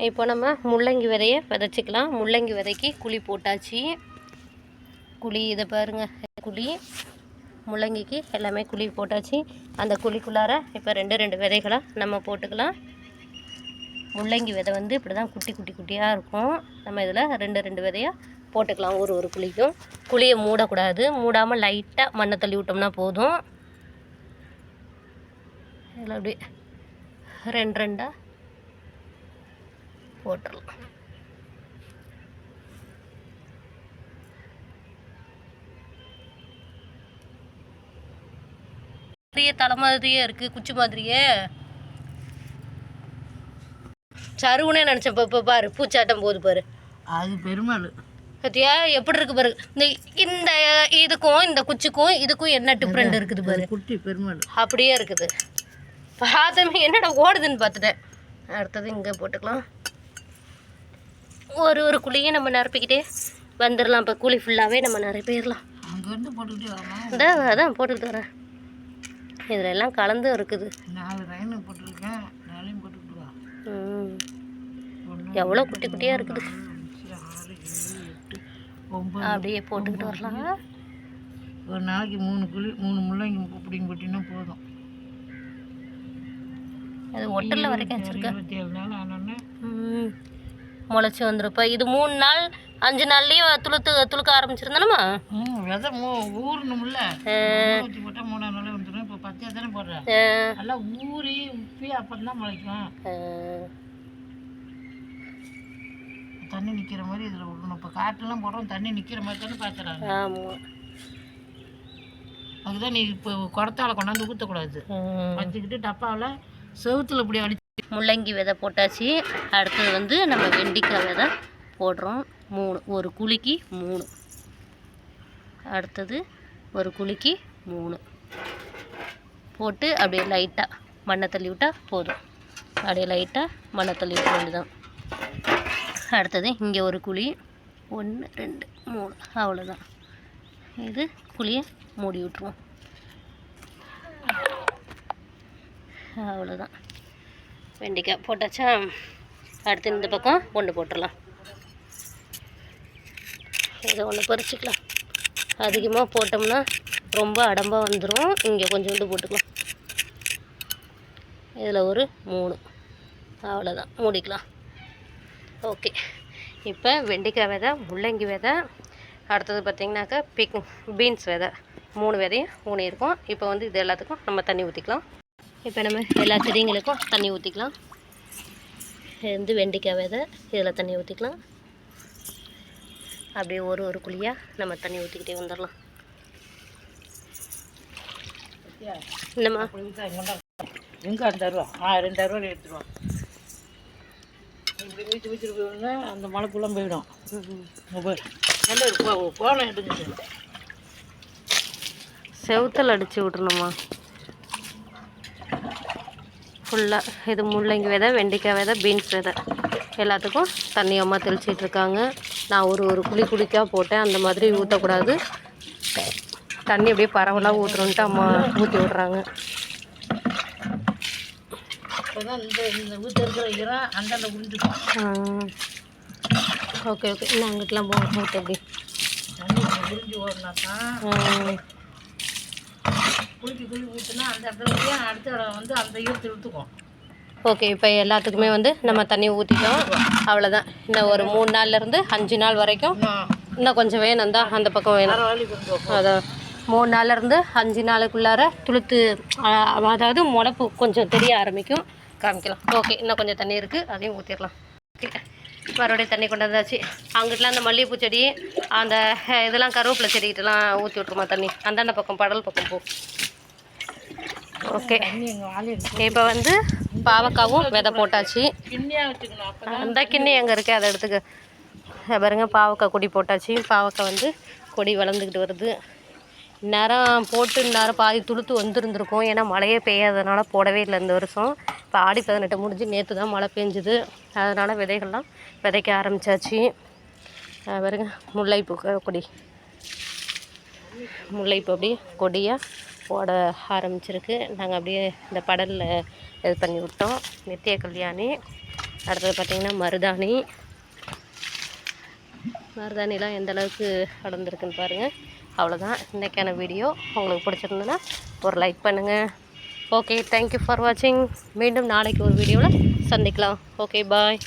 இப்போ நம்ம முள்ளங்கி விதையை விதைச்சிக்கலாம். முள்ளங்கி விதைக்கு குழி போட்டாச்சு. குழி இதை பாருங்கள், குழி முள்ளங்கிக்கு எல்லாமே குழி போட்டாச்சு. அந்த குழிக்குள்ளார இப்போ ரெண்டு விதைகளாக நம்ம போட்டுக்கலாம். முள்ளங்கி விதை வந்து இப்படி தான் குட்டி குட்டியாக இருக்கும். நம்ம இதில் ரெண்டு விதையாக போட்டுக்கலாம். ஒரு குழிக்கும். குழியை மூடக்கூடாது. மூடாமல் லைட்டாக மண்ணை தள்ளி விட்டோம்னா போதும். இதில் அப்படி ரெண்டாக போட்டுடலாம். பெரிய தலை மாதிரியே இருக்குது, குச்சி மாதிரியே. சருவுனே நினச்சேன். இப்போ பாரு, பூச்சாட்டம் போகுது பாரு. அது பெருமாள் பத்தியா எப்படி இருக்கு பாரு. இந்த இதுக்கும் இந்த குச்சிக்கும் இதுக்கும் என்ன டிஃப்ரெண்ட் இருக்குது பாரு. குட்டி பெருமாள் அப்படியே இருக்குது. பார்த்தமே என்னடா ஓடுதுன்னு பார்த்துட்டேன். அடுத்தது இங்கே போட்டுக்கலாம். ஒரு குழியை நம்ம நிரப்பிக்கிட்டே வந்துடலாம். இப்போ குழி ஃபுல்லாகவே நம்ம நிரப்பிடலாம். அங்கேருந்து போட்டுக்கிட்டே வரலாம். அதான் போட்டுக்கிட்டு வரேன். இதில் எல்லாம் கலந்து இருக்குது. 4 லைன் போட்டுருக்கேன். 4 போட்டுக்கிட்டு வா. எவ்வளோ குட்டியாக இருக்குது. அப்படியே போட்டுக்கிட்டு வரலாம். ஒரு நாளைக்கு 3 முள்ளங்கி பிடிங்கினா போதும். அது ஒட்டலில் வரைக்கும் வச்சுருக்கேன். 27 நாள் ஆனோடனே முளைச்சி வந்துருப்பா. இது 3 நாள் 5 நாள்லேயே துளுக்க ஆரம்பிச்சிருந்தானம்மா. விதை ஊறணும்ல, ஊற்றி போட்டால் 3ஆம் நாளே வந்துடும். இப்போ 10 தானே போடுறேன். நல்லா ஊறி உப்பி அப்புறம் தான் முளைக்கும். தண்ணி நிற்கிற மாதிரி இதில் விடணும். இப்போ காட்டெல்லாம் போடுறோம், தண்ணி நிற்கிற மாதிரி தானே பார்க்குறாங்க. ஆமாம், அதுதான் நீ இப்போ குடத்தால கொண்டாந்து ஊற்றக்கூடாது. வச்சுக்கிட்டு டப்பாவில் செவுத்தில் இப்படி அடிச்சு. முள்ளங்கி விதை போட்டாச்சு. அடுத்தது வந்து நம்ம வெண்டிக்காய் விதை போடுறோம். 3, ஒரு குழிக்கு 3. அடுத்தது ஒரு குழிக்கு 3 போட்டு அப்படியே லைட்டாக மண்ணை தள்ளி விட்டால் போதும். அப்படியே லைட்டாக மண்ணை தள்ளி விட்ட வேண்டியதான். அடுத்தது இங்கே ஒரு குழி, 1 2 3, அவ்வளோதான். இது குழியை மூடி விட்டுருவோம். அவ்வளோதான், வெண்டிக்காய் போட்டாச்சா. அடுத்து இந்த பக்கம் 1 போட்டுடலாம். இதை 1 பறிச்சிக்கலாம். அதிகமாக போட்டோம்னா ரொம்ப அடம்பாக வந்துடும். இங்கே கொஞ்சோண்டு போட்டுக்கலாம். இதில் ஒரு 3, அவ்வளோதான், மூடிக்கலாம். ஓகே, இப்போ வெண்டிக்காய் விதை, முள்ளங்கி விதை, அடுத்தது பார்த்திங்கனாக்கா பீன்ஸ் விதை, 3 விதையும் ஊனியிருக்கோம். இப்போ வந்து இது எல்லாத்துக்கும் நம்ம தண்ணி ஊற்றிக்கலாம். இப்போ நம்ம எல்லா செடிங்களுக்கும் தண்ணி ஊற்றிக்கலாம். இது வந்து வெண்டிக்காய் விதை, இதில் தண்ணி ஊற்றிக்கலாம். அப்படியே ஒரு குழியாக நம்ம தண்ணி ஊற்றிக்கிட்டே வந்துடலாம். என்னம்மா எங்கே 2 ரூபா 2 ரூபா எடுத்துருவோம். இப்படி வீச்சுருக்கோங்க, அந்த மழைக்குள்ளே போயிடும். போன எடுங்க, செவுத்தல் அடித்து விட்றணுமா ஃபுல்லாக. இது முள்ளங்கி விதை, வெண்டிக்காய் விதை, பீன்ஸ் விதை எல்லாத்துக்கும் தண்ணி அம்மா தெளிச்சிட்ருக்காங்க. நான் ஒரு குழிக்காக போட்டேன். அந்த மாதிரி ஊற்றக்கூடாது. தண்ணி அப்படியே பரவலாக ஊற்றுறோன்ட்டு அம்மா ஊற்றி விட்றாங்க. ஓகே இன்னும் அங்கிட்டலாம் போக ஊற்று அப்படி உறிஞ்சி ஓடினாக்கா குளிக்கி ஊற்றுனா அந்த இடத்துல அடுத்த இடம் வந்து அந்த ஈரத்தை இழுத்துக்கும். ஓகே, இப்போ எல்லாத்துக்குமே வந்து நம்ம தண்ணி ஊற்றிட்டோம். அவ்வளோதான். இன்னும் ஒரு 3 நாள்லேருந்து 5 நாள் வரைக்கும் இன்னும் கொஞ்சம் வேணும் தான். அந்த பக்கம் வேணும். அதான் 3 நாள்லேருந்து 5 நாளுக்குள்ளார துளுத்து, அதாவது முளைப்பு கொஞ்சம் தெரிய ஆரம்பிக்கும். காமிக்கலாம். ஓகே, இன்னும் கொஞ்சம் தண்ணி இருக்குது, அதையும் ஊற்றிடலாம். மறுபடியும் தண்ணி கொண்டு வந்தாச்சு. அங்கிட்டலாம் அந்த மல்லிகைப்பூ செடி, அந்த இதெல்லாம் கருவேப்பிலை செடிக்கிட்டலாம் ஊற்றி விட்ருமா தண்ணி. அந்தாண்ட பக்கம் படல் பக்கம் போ. ஓகே, இப்போ வந்து பாவக்காவும் விதை போட்டாச்சு. அந்த கிண்ணி எங்கே இருக்குது அதை எடுத்துக்க. பாருங்க, பாவக்காய் கொடி போட்டாச்சு. பாவக்காய் வந்து கொடி வளர்ந்துக்கிட்டு வருது. நேரம் போட்டு நேரம் பாதி துளுத்து வந்துருந்துருக்கும். ஏன்னா மழையே பெய்யாததுனால போடவே இல்லை இந்த வருஷம். இப்போ ஆடி 18 முடிஞ்சு நேற்று தான் மழை பெஞ்சுது. அதனால் விதைகள்லாம் விதைக்க ஆரம்பித்தாச்சு. பாருங்க, முல்லைப்பூ கொடி, முல்லைப்பூ அப்படியே கொடியாக போட ஆரம்பிச்சிருக்கு. நாங்கள் அப்படியே இந்த படலில் இது பண்ணி விட்டோம். நித்திய கல்யாணி அடுத்தது பார்த்திங்கன்னா மருதாணிலாம் எந்த அளவுக்கு வளர்ந்துருக்குன்னு பாருங்கள். அவ்வளோதான் இன்றைக்கான வீடியோ. உங்களுக்கு பிடிச்சிருந்ததுன்னா ஒரு லைக் பண்ணுங்கள். ஓகே, தேங்க்யூ ஃபார் வாட்சிங். மீண்டும் நாளைக்கு ஒரு வீடியோவில் சந்திக்கலாம். ஓகே, பாய்.